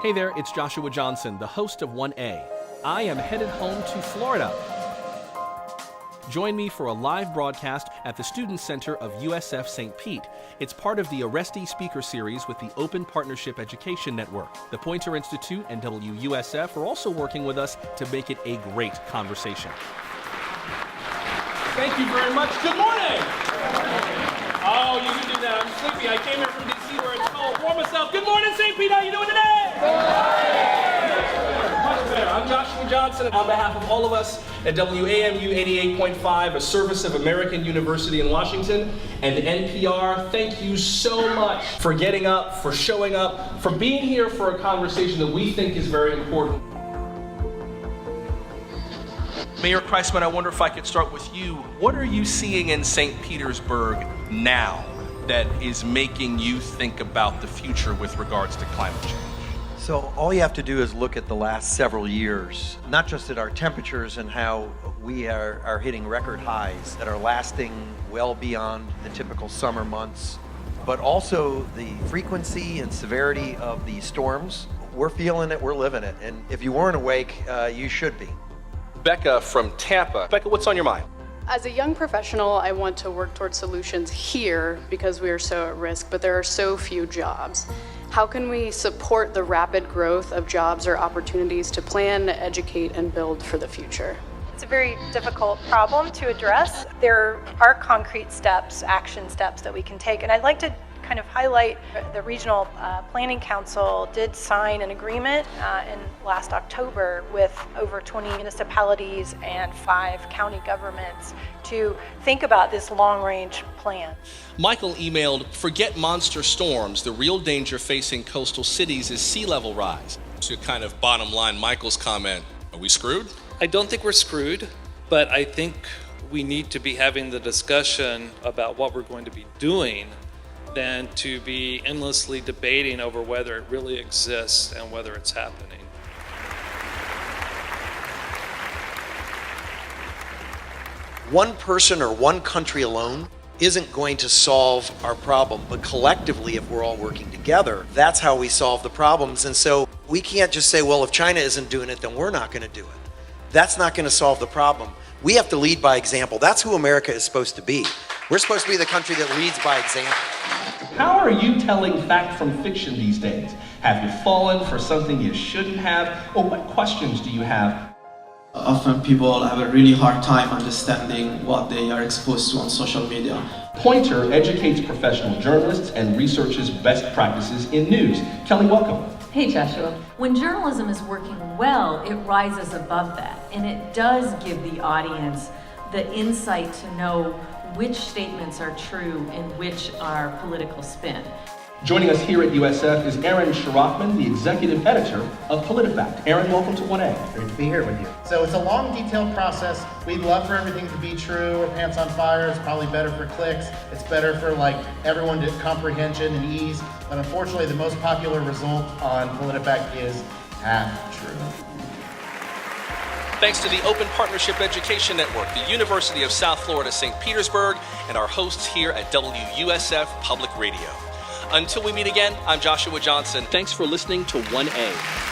Hey there, it's Joshua Johnson, the host of 1A. I am headed home to Florida. Join me for a live broadcast at the Student Center of USF St. Pete. It's part of the Aresty Speaker Series with the Open Partnership Education Network. The Poynter Institute and WUSF are also working with us to make it a great conversation. Thank you very much. Good morning. Oh, you can do that. I'm sleepy. I came here from D.C. where it's cold. Warm myself. Good morning, St. Pete. How you doing today? Much better. I'm Joshua Johnson. On behalf of all of us at WAMU 88.5, a service of American University in Washington, and NPR, thank you so much for getting up, for showing up, for being here for a conversation that we think is very important. Mayor Kreisman, I wonder if I could start with you. What are you seeing in St. Petersburg now that is making you think about the future with regards to climate change? So all you have to do is look at the last several years, not just at our temperatures and how we are hitting record highs that are lasting well beyond the typical summer months, but also the frequency and severity of the storms. We're feeling it, we're living it, and if you weren't awake, you should be. Becca from Tampa. Becca, what's on your mind? As a young professional, I want to work towards solutions here because we are so at risk, but there are so few jobs. How can we support the rapid growth of jobs or opportunities to plan, educate, and build for the future? It's a very difficult problem to address. There are concrete steps, action steps that we can take, and I'd like to kind of highlight the Regional Planning Council did sign an agreement in last October with over 20 municipalities and 5 county governments to think about this long-range plan. Michael emailed, "Forget monster storms. The real danger facing coastal cities is sea level rise." To kind of bottom line Michael's comment, are we screwed? I don't think we're screwed, but I think we need to be having the discussion about what we're going to be doing than to be endlessly debating over whether it really exists and whether it's happening. One person or one country alone isn't going to solve our problem, but collectively, if we're all working together, that's how we solve the problems. And so we can't just say, well, if China isn't doing it, then we're not going to do it. That's not going to solve the problem. We have to lead by example. That's who America is supposed to be. We're supposed to be the country that leads by example. How are you telling fact from fiction these days? Have you fallen for something you shouldn't have? Or what questions do you have? Often people have a really hard time understanding what they are exposed to on social media. Poynter educates professional journalists and researches best practices in news. Kelly, welcome. Hey Joshua. When journalism is working well, it rises above that, and it does give the audience the insight to know which statements are true and which are political spin. Joining us here at USF is Aaron Sharafman, the executive editor of PolitiFact. Aaron, welcome to 1A. Great to be here with you. So it's a long, detailed process. We'd love for everything to be true or pants on fire. It's probably better for clicks. It's better for everyone to comprehension and ease. But unfortunately, the most popular result on PolitiFact is half true. Thanks to the Open Partnership Education Network, the University of South Florida, St. Petersburg, and our hosts here at WUSF Public Radio. Until we meet again, I'm Joshua Johnson. Thanks for listening to 1A.